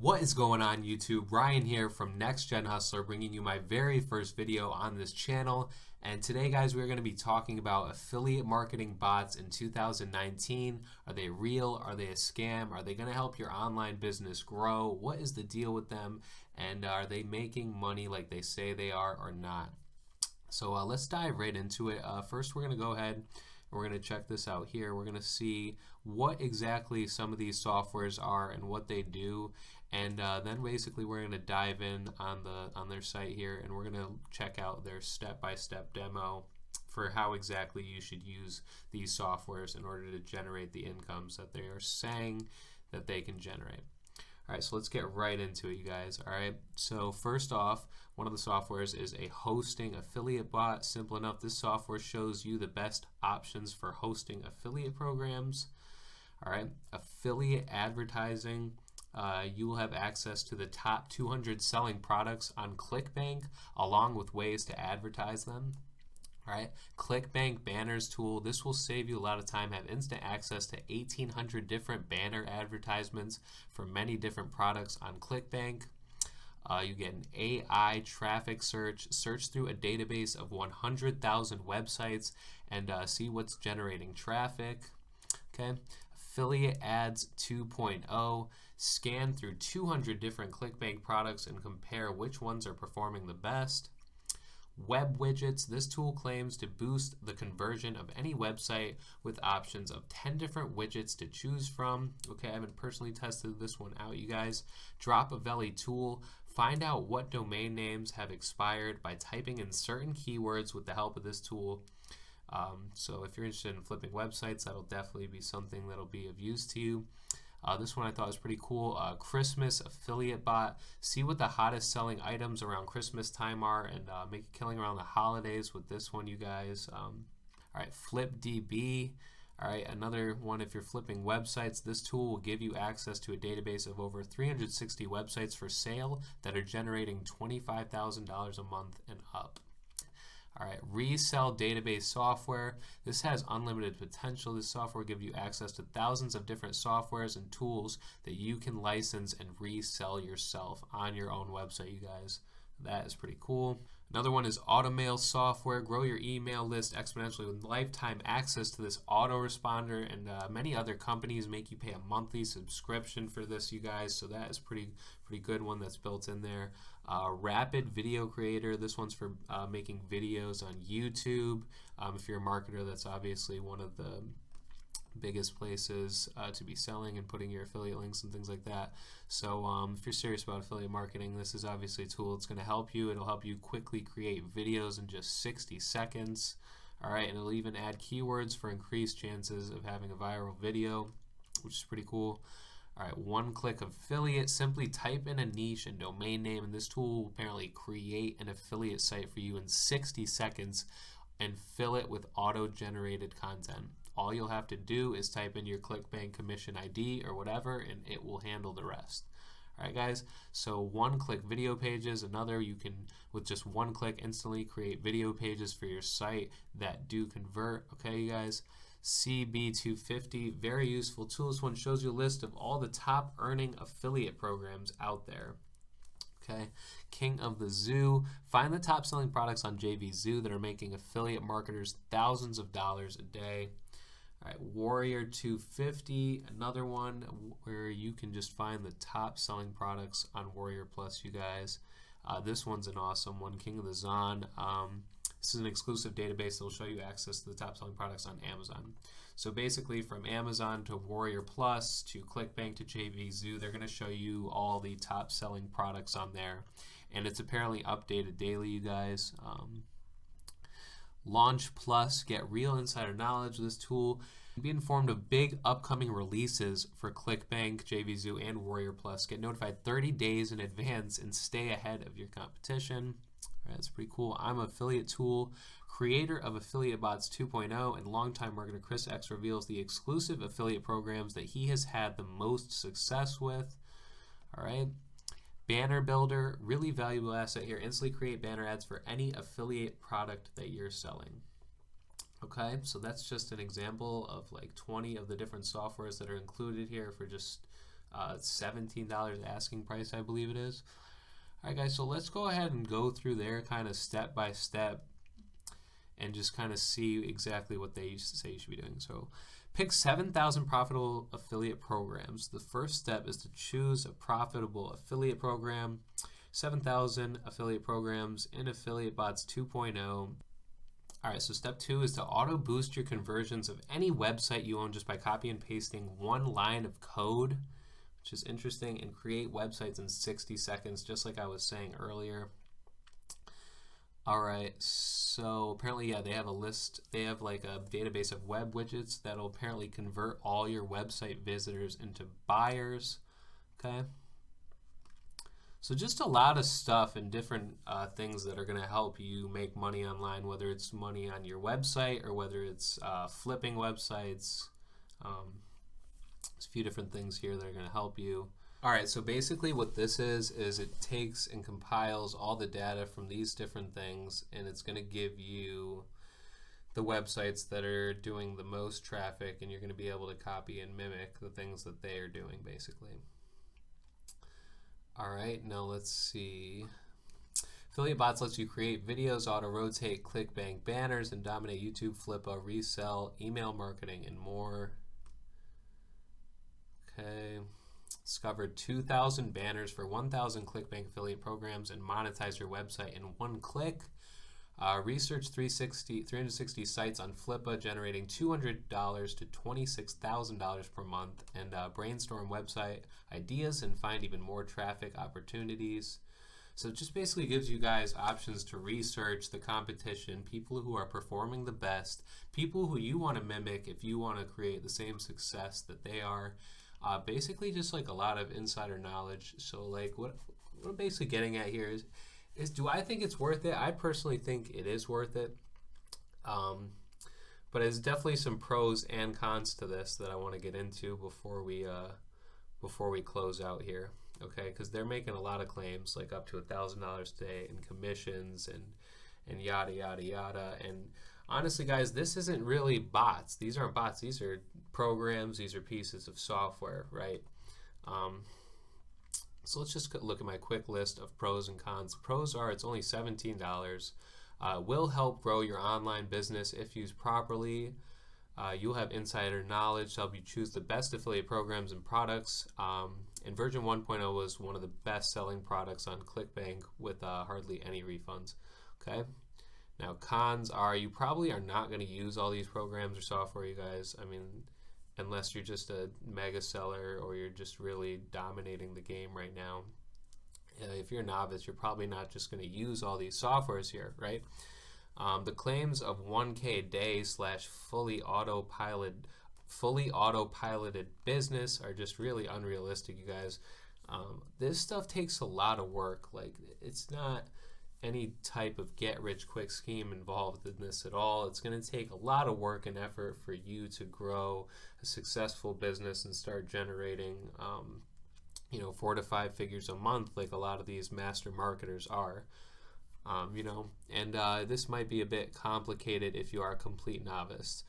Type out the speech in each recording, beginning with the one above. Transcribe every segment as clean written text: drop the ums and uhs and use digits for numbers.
What is going on YouTube? Ryan here from Next Gen Hustler, bringing you my very first video on this channel. And today guys, we're going to be talking about affiliate marketing bots in 2019. Are they real? Are they a scam? Are they going to help your online business grow? What is the deal with them? And are they making money like they say they are or not? So let's dive right into it. First, we're going to go ahead and we're going to check this out here. We're going to see what exactly some of these softwares are and what they do. And then basically we're going to dive in on their site here, and we're going to check out their step-by-step demo for how exactly you should use these softwares in order to generate the incomes that they are saying that they can generate. All right, so let's get right into it, you guys. All right, so first off, one of the softwares is a hosting affiliate bot. Simple enough. This software shows you the best options for hosting affiliate programs. All right, affiliate advertising. You will have access to the top 200 selling products on ClickBank, along with ways to advertise them. All right, ClickBank banners tool. This will save you a lot of time. Have instant access to 1,800 different banner advertisements for many different products on ClickBank. You get an AI traffic search through a database of 100,000 websites and see what's generating traffic. Okay, affiliate ads 2.0. Scan through 200 different ClickBank products and compare which ones are performing the best. Web widgets. This tool claims to boost the conversion of any website with options of 10 different widgets to choose from. Okay, I haven't personally tested this one out, you guys. Dropavelli tool. Find out what domain names have expired by typing in certain keywords with the help of this tool. So if you're interested in flipping websites, that'll definitely be something that'll be of use to you. This one I thought was pretty cool. Christmas affiliate bot. See what the hottest selling items around Christmas time are and make a killing around the holidays with this one, you guys. All right, FlipDB. All right, another one. If you're flipping websites, this tool will give you access to a database of over 360 websites for sale that are generating $25,000 a month and up. All right, resell database software. This has unlimited potential. This software will give you access to thousands of different softwares and tools that you can license and resell yourself on your own website, you guys. That is pretty cool. Another one is Automail software. Grow your email list exponentially with lifetime access to this autoresponder, and many other companies make you pay a monthly subscription for this, you guys. So that is pretty good one that's built in there. Rapid Video Creator. This one's for making videos on YouTube. If you're a marketer, that's obviously one of the biggest places to be selling and putting your affiliate links and things like that. So if you're serious about affiliate marketing, this is obviously a tool that's going to help you. It'll help you quickly create videos in just 60 seconds. All right, and it'll even add keywords for increased chances of having a viral video, which is pretty cool. All right, one-click affiliate. Simply type in a niche and domain name, and this tool will apparently create an affiliate site for you in 60 seconds and fill it with auto-generated content. All you'll have to do is type in your ClickBank commission ID or whatever, and it will handle the rest. All right, guys, so one-click video pages. Another, you can, with just one click, instantly create video pages for your site that do convert. Okay, you guys. CB250, very useful tool. This one shows you a list of all the top earning affiliate programs out there. Okay, King of the Zoo. Find the top selling products on JVZoo that are making affiliate marketers thousands of dollars a day. All right, Warrior 250, another one where you can just find the top selling products on Warrior Plus, you guys. This one's an awesome one, King of the Zon. This is an exclusive database that will show you access to the top selling products on Amazon. So basically, from Amazon to Warrior Plus to ClickBank to JVZoo, they're going to show you all the top selling products on there. And it's apparently updated daily, you guys. Launch Plus, get real insider knowledge of this tool. Be informed of big upcoming releases for ClickBank, JVZoo, and Warrior Plus. Get notified 30 days in advance and stay ahead of your competition. All right, that's pretty cool. I'm Affiliate Tool, creator of Affiliate Bots 2.0, and longtime marketer Chris X reveals the exclusive affiliate programs that he has had the most success with. All right. Banner Builder, really valuable asset here. Instantly create banner ads for any affiliate product that you're selling. Okay, so that's just an example of like 20 of the different softwares that are included here for just $17 asking price, I believe it is. Alright guys, so let's go ahead and go through there kind of step by step and just kind of see exactly what they used to say you should be doing. So pick 7,000 profitable affiliate programs. The first step is to choose a profitable affiliate program. 7,000 affiliate programs in Affiliate Bots 2.0. Alright, so step 2 is to auto boost your conversions of any website you own just by copy and pasting one line of code, which is interesting, and create websites in 60 seconds, just like I was saying earlier. Alright, so apparently, yeah, they have a list, they have like a database of web widgets that'll apparently convert all your website visitors into buyers, okay? So just a lot of stuff and different things that are going to help you make money online, whether it's money on your website or whether it's flipping websites. There's a few different things here that are going to help you. Alright, so basically what this is it takes and compiles all the data from these different things, and it's going to give you the websites that are doing the most traffic, and you're going to be able to copy and mimic the things that they are doing basically. Alright, now let's see. Affiliate Bots lets you create videos, auto-rotate, ClickBank banners, and dominate YouTube, Flippa, resell, email marketing, and more. Okay. Discovered 2,000 banners for 1,000 ClickBank affiliate programs and monetize your website in one click. Research 360 sites on Flippa, generating $200 to $26,000 per month, and brainstorm website ideas and find even more traffic opportunities. So it just basically gives you guys options to research the competition, people who are performing the best, people who you want to mimic if you want to create the same success that they are. Basically just like a lot of insider knowledge. So like what I'm basically getting at here is do I think it's worth it? I personally think it is worth it. But there's definitely some pros and cons to this that I want to get into before we close out here. Okay, because they're making a lot of claims, like up to $1,000 a day in commissions and yada yada yada. And honestly, guys, this isn't really bots. These aren't bots. These are programs. These are pieces of software, right? So let's just look at my quick list of pros and cons. Pros are it's only $17. Will help grow your online business if used properly. You'll have insider knowledge to help you choose the best affiliate programs and products. And version 1.0 was one of the best selling products on ClickBank with hardly any refunds. Okay. Now cons are you probably are not going to use all these programs or software, you guys. I mean, unless you're just a mega seller or you're just really dominating the game right now. If you're a novice, you're probably not just going to use all these softwares here, right? The claims of 1K a day / fully autopiloted business are just really unrealistic, you guys. This stuff takes a lot of work. Like, it's not any type of get-rich-quick scheme involved in this at all. It's going to take a lot of work and effort for you to grow a successful business and start generating 4 to 5 figures a month like a lot of these master marketers are. This might be a bit complicated if you are a complete novice.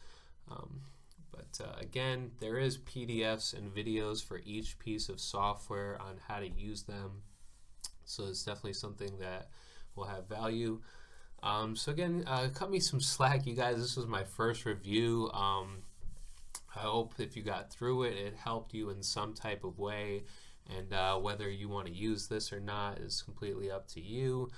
But again, there is PDFs and videos for each piece of software on how to use them. So it's definitely something that will have value. So again, cut me some slack, you guys. This was my first review. I hope if you got through it, it helped you in some type of way. And whether you want to use this or not is completely up to you.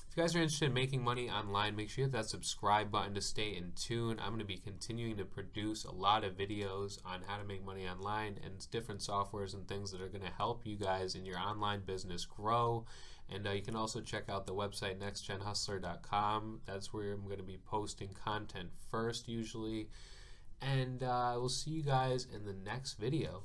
If you guys are interested in making money online, make sure you hit that subscribe button to stay in tune. I'm going to be continuing to produce a lot of videos on how to make money online and different softwares and things that are going to help you guys in your online business grow. And you can also check out the website nextgenhustler.com. That's where I'm going to be posting content first usually. And I will see you guys in the next video.